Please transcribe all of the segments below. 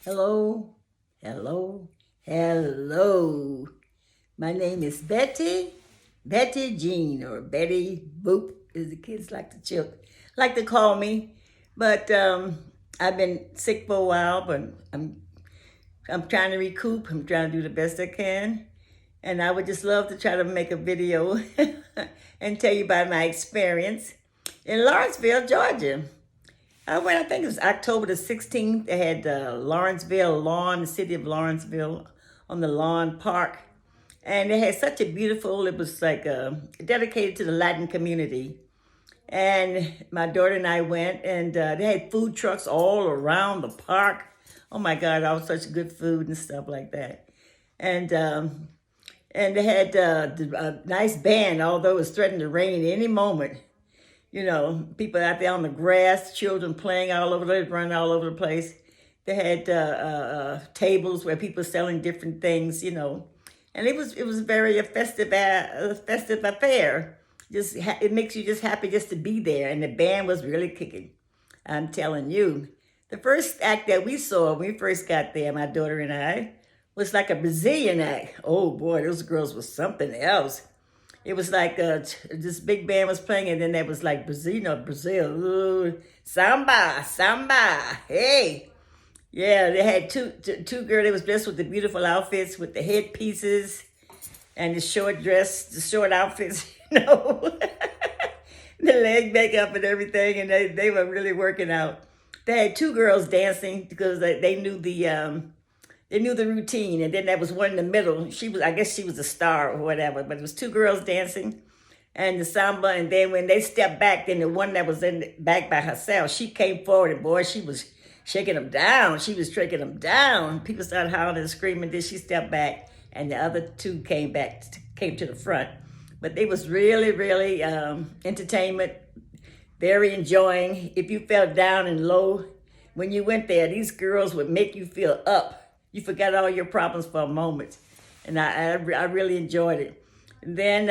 Hello, hello, hello. My name is Betty Jean, or Betty Boop, as the kids like to call me. But I've been sick for a while, but I'm trying to recoup. I'm trying to do the best I can, and I would just love to try to make a video and tell you about my experience in Lawrenceville, Georgia. I think it was October the 16th. They had Lawrenceville Lawn, the city of Lawrenceville, on the lawn park. And they had such a beautiful, it was like dedicated to the Latin community. And my daughter and I went, and they had food trucks all around the park. Oh my God, all such good food and stuff like that. And and they had a nice band, although it was threatening to rain any moment. People out there on the grass, children playing all over, running all over the place. They had tables where people were selling different things, and it was very a festive affair. It makes you just happy just to be there, and the band was really kicking. I'm telling you, the first act that we saw when we first got there, my daughter and I, was like a Brazilian act. Oh boy, those girls was something else. It was like this big band was playing, and then there was like Brazil, ooh, samba, samba, hey. Yeah, they had two girls. They was dressed with the beautiful outfits, with the headpieces and the short outfits, the leg makeup and everything, and they were really working out. They had two girls dancing because they knew the routine, and then there was one in the middle. I guess she was a star or whatever, but it was two girls dancing and the samba, and then when they stepped back, then the one that was in the back by herself, she came forward, and boy, she was shaking them down. She was shaking them down. People started howling and screaming. Then she stepped back, and the other two came to the front. But they was really, really entertainment, very enjoying. If you felt down and low, when you went there, these girls would make you feel up. You forgot all your problems for a moment, and I really enjoyed it. And then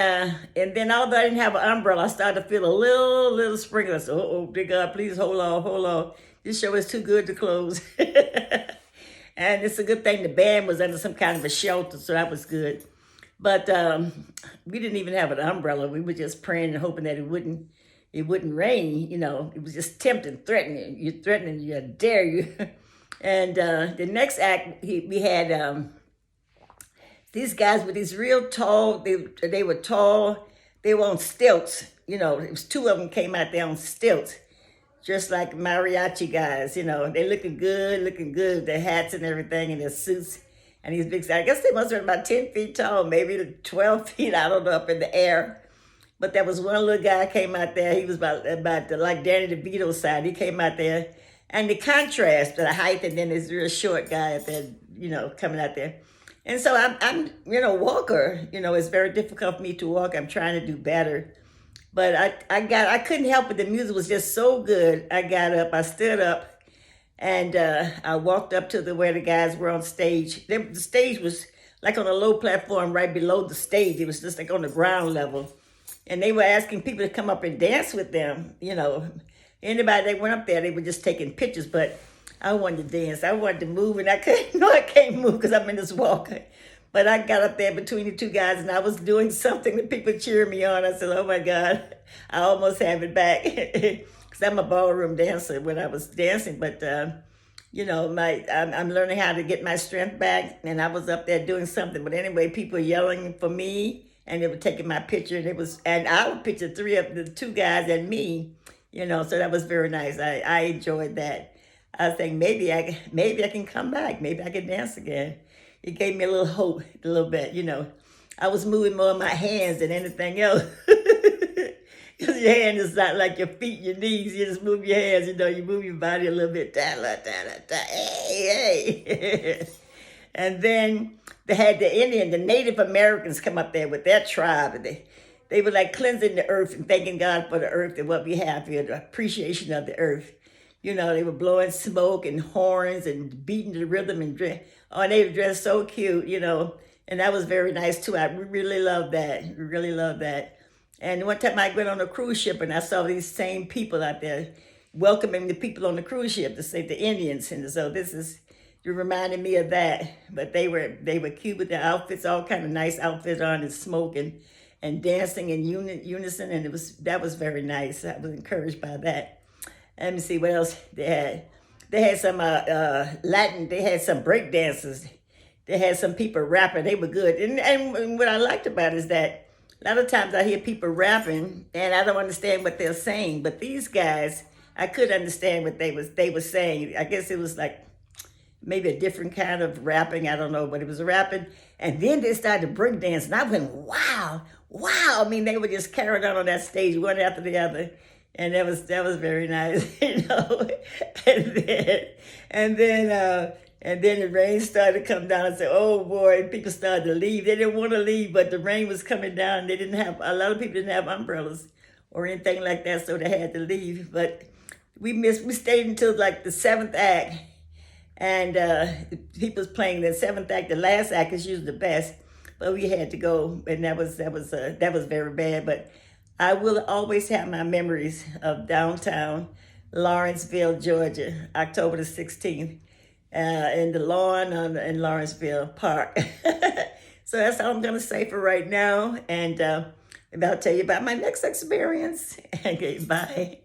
although I didn't have an umbrella, I started to feel a little sprinkle. I said, "Oh, dear God, please hold on. This show is too good to close." And it's a good thing the band was under some kind of a shelter, so that was good. But we didn't even have an umbrella. We were just praying and hoping that it wouldn't rain. It was just tempting, threatening. You're threatening you, I dare you. And the next act, we had these guys with these real tall. They were tall. They were on stilts. It was two of them came out there on stilts, just like mariachi guys. They looking good, their hats and everything, and their suits. And these big, I guess they must have been about 10 feet tall, maybe 12 feet, I don't know, up in the air. But there was one little guy came out there. He was about like Danny DeVito's side. He came out there, and the contrast, the height, and then this real short guy out there, coming out there. And so I'm walker. It's very difficult for me to walk. I'm trying to do better, but I couldn't help it. The music was just so good. I got up, I stood up, and I walked up to where the guys were on stage. The stage was like on a low platform right below the stage. It was just like on the ground level. And they were asking people to come up and dance with them. Anybody that went up there, they were just taking pictures. But I wanted to dance. I wanted to move, and I couldn't. No, I can't move because I'm in this walker. But I got up there between the two guys, and I was doing something that people cheered me on. I said, "Oh my God, I almost have it back." Because I'm a ballroom dancer when I was dancing. But I'm learning how to get my strength back, and I was up there doing something. But anyway, people were yelling for me, and they were taking my picture, and I would picture three of the two guys and me, so that was very nice. I enjoyed that. I was thinking maybe I can come back, maybe I can dance again. It gave me a little hope, a little bit. I was moving more of my hands than anything else. Because your hand is not like your feet, your knees. You just move your hands. You move your body a little bit. Da, da, da, da, da. Hey, hey. And then they had the Native Americans come up there with their tribe. And they were like cleansing the earth and thanking God for the earth and what we have here, the appreciation of the earth. They were blowing smoke and horns and beating the rhythm and they were dressed so cute, and that was very nice too. I really loved that. Really loved that. And one time I went on a cruise ship, and I saw these same people out there welcoming the people on the cruise ship, to say the Indians. And so this is You reminded me of that. But they were cute with their outfits, all kind of nice outfits on, and smoking and dancing in unison, and that was very nice. I was encouraged by that. Let me see what else they had. They had some Latin. They had some break dancers. They had some people rapping. They were good. And what I liked about it is that a lot of times I hear people rapping and I don't understand what they're saying. But these guys, I could understand what they were saying. I guess it was like maybe a different kind of rapping. I don't know, but it was rapping. And then they started break dancing. I went, wow, wow. I mean, they were just carrying on that stage one after the other. And that was very nice, you know. And then the rain started to come down. I said, oh boy, people started to leave. They didn't want to leave, but the rain was coming down. A lot of people didn't have umbrellas or anything like that, so they had to leave. But we stayed until like the seventh act. And people's playing the seventh act. The last act is usually the best, but we had to go, and that was very bad. But I will always have my memories of downtown Lawrenceville, Georgia, October the 16th, in the lawn in Lawrenceville Park. So that's all I'm gonna say for right now, and I'll tell you about my next experience. Okay, bye.